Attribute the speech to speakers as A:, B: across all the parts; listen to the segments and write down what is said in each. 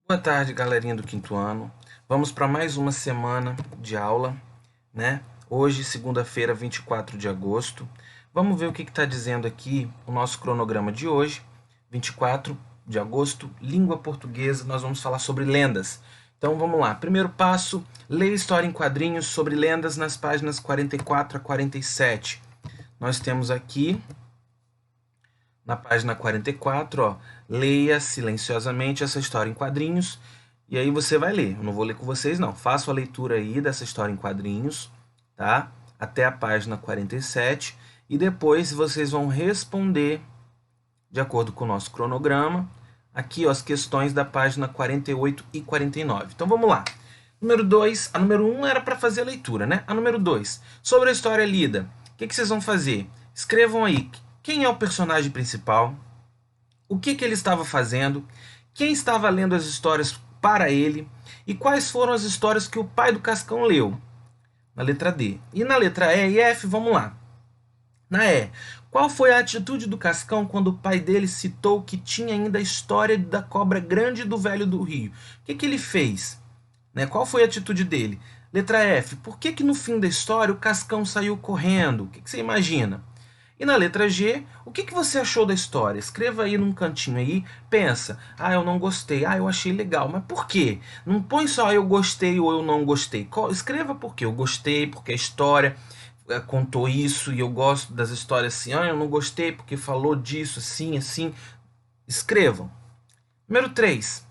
A: Boa tarde, galerinha do quinto ano. Vamos para mais uma semana de aula, né? Hoje, segunda-feira, 24 de agosto. Vamos ver o que está dizendo aqui o nosso cronograma de hoje. 24 de agosto, língua portuguesa. Nós vamos falar sobre lendas. Então vamos lá. Primeiro passo: leia história em quadrinhos sobre lendas nas páginas 44 a 47. Nós temos aqui na página 44, ó, leia silenciosamente essa história em quadrinhos. E aí você vai ler. Eu não vou ler com vocês, não. Faço a leitura aí dessa história em quadrinhos, tá? Até a página 47. E depois vocês vão responder, de acordo com o nosso cronograma, aqui, ó, as questões da página 48 e 49. Então vamos lá. Número 2, a número 1 era para fazer a leitura, né? A número 2, sobre a história lida. O que vocês vão fazer? Escrevam aí quem é o personagem principal, o que ele estava fazendo, quem estava lendo as histórias para ele e quais foram as histórias que o pai do Cascão leu, na letra D. E na letra E e F, vamos lá. Na E, qual foi a atitude do Cascão quando o pai dele citou que tinha ainda a história da cobra grande do velho do rio? O que ele fez? Né? Qual foi a atitude dele? Letra F, por que no fim da história o Cascão saiu correndo? O que você imagina? E na letra G, o que você achou da história? Escreva aí num cantinho aí, pensa, eu não gostei, eu achei legal, mas por quê? Não põe só eu gostei ou eu não gostei. Escreva por quê? Eu gostei, porque a história contou isso e eu gosto das histórias assim, eu não gostei porque falou disso, assim, assim. Escrevam. Número 3.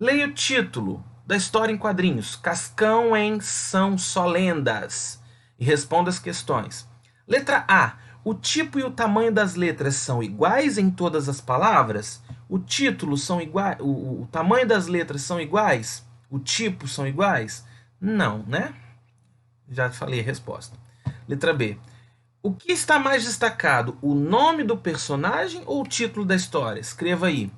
A: Leia o título da história em quadrinhos, Cascão em São Só Lendas, e responda as questões. Letra A. O tipo e o tamanho das letras são iguais em todas as palavras? O título são iguais? O tamanho das letras são iguais? O tipo são iguais? Não, né? Já falei a resposta. Letra B. O que está mais destacado? O nome do personagem ou o título da história? Escreva aí.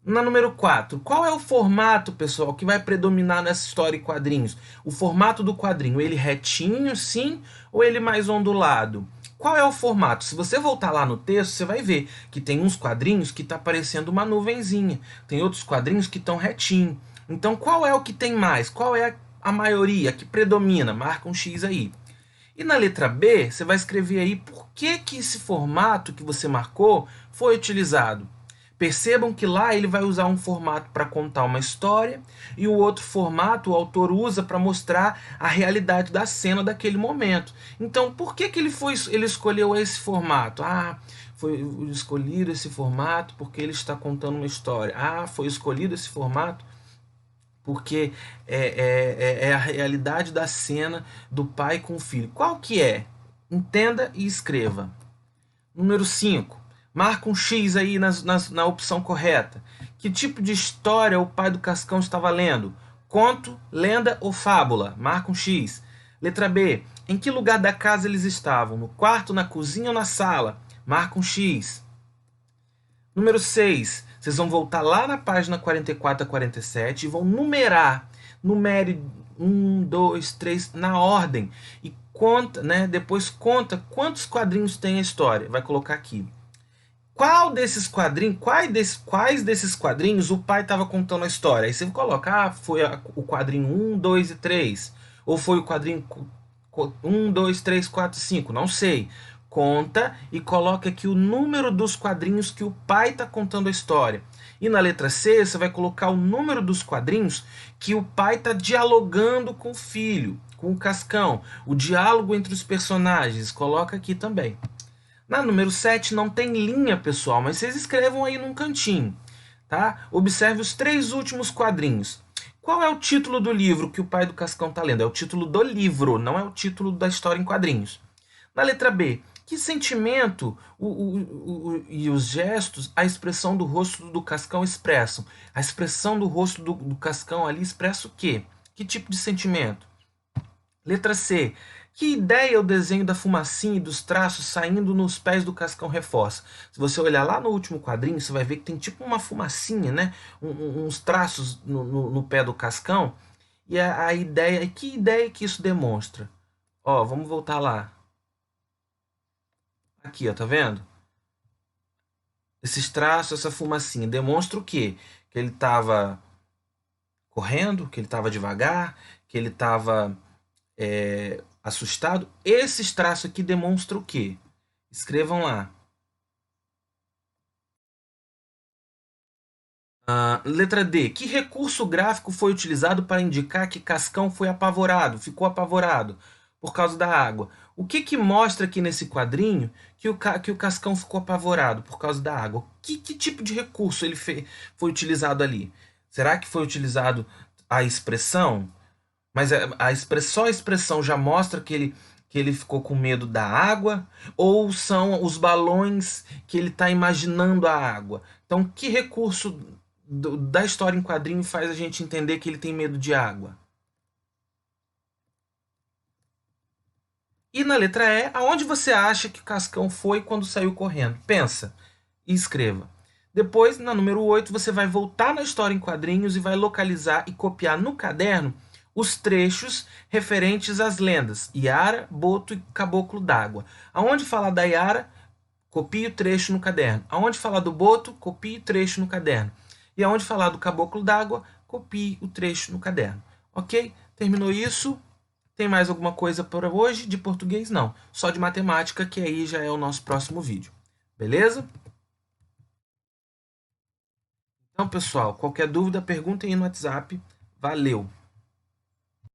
A: Na número 4, qual é o formato, pessoal, que vai predominar nessa história em quadrinhos? O formato do quadrinho, ele retinho, sim, ou ele mais ondulado? Qual é o formato? Se você voltar lá no texto, você vai ver que tem uns quadrinhos que está parecendo uma nuvenzinha. Tem outros quadrinhos que estão retinho. Então, qual é o que tem mais? Qual é a maioria que predomina? Marca um X aí. E na letra B, você vai escrever aí por que esse formato que você marcou foi utilizado. Percebam que lá ele vai usar um formato para contar uma história e o outro formato o autor usa para mostrar a realidade da cena daquele momento. Então, por que ele escolheu esse formato? Foi escolhido esse formato porque ele está contando uma história. Foi escolhido esse formato porque é a realidade da cena do pai com o filho. Qual que é? Entenda e escreva. Número 5. Marca um X aí na opção correta. Que tipo de história o pai do Cascão estava lendo? Conto, lenda ou fábula? Marca um X. Letra B. Em que lugar da casa eles estavam? No quarto, na cozinha ou na sala? Marca um X. Número 6. Vocês vão voltar lá na página 44 a 47 e vão numerar. Numere 1, 2, 3 na ordem. E conta, né? Depois conta quantos quadrinhos tem a história. Vai colocar aqui. Qual desses quadrinhos, quais desses quadrinhos o pai estava contando a história? Aí você coloca, foi o quadrinho 1, 2 e 3. Ou foi o quadrinho 1, 2, 3, 4, 5. Não sei. Conta e coloca aqui o número dos quadrinhos que o pai está contando a história. E na letra C, você vai colocar o número dos quadrinhos que o pai está dialogando com o filho, com o Cascão. O diálogo entre os personagens. Coloca aqui também. Na número 7 não tem linha, pessoal, mas vocês escrevam aí num cantinho, tá? Observe os 3 últimos quadrinhos. Qual é o título do livro que o pai do Cascão está lendo? É o título do livro, não é o título da história em quadrinhos. Na letra B, que sentimento e os gestos a expressão do rosto do Cascão expressam? A expressão do rosto do Cascão ali expressa o quê? Que tipo de sentimento? Letra C. Que ideia o desenho da fumacinha e dos traços saindo nos pés do Cascão reforça? Se você olhar lá no último quadrinho, você vai ver que tem tipo uma fumacinha, né? Uns traços no pé do Cascão. E a ideia, que ideia que isso demonstra? Ó, vamos voltar lá. Aqui, ó, tá vendo? Esses traços, essa fumacinha, demonstra o quê? Que ele estava correndo, que ele estava devagar, que ele estava assustado. Esses traços aqui demonstram o quê? Escrevam lá. Letra D. Que recurso gráfico foi utilizado para indicar que Cascão foi apavorado, ficou apavorado por causa da água? O que mostra aqui nesse quadrinho que o Cascão ficou apavorado por causa da água? Que tipo de recurso foi utilizado ali? Será que foi utilizado a expressão? Mas só a expressão já mostra que ele ficou com medo da água? Ou são os balões que ele está imaginando a água? Então, que recurso da história em quadrinho faz a gente entender que ele tem medo de água? E na letra E, aonde você acha que o Cascão foi quando saiu correndo? Pensa e escreva. Depois, na número 8, você vai voltar na história em quadrinhos e vai localizar e copiar no caderno os trechos referentes às lendas Iara, Boto e Caboclo d'Água. Aonde fala da Iara, copie o trecho no caderno. Aonde falar do Boto, copie o trecho no caderno. E aonde falar do Caboclo d'Água, copie o trecho no caderno. Ok? Terminou isso? Tem mais alguma coisa para hoje? De português, não. Só de matemática, que aí já é o nosso próximo vídeo. Beleza? Então, pessoal, qualquer dúvida, perguntem aí no WhatsApp. Valeu!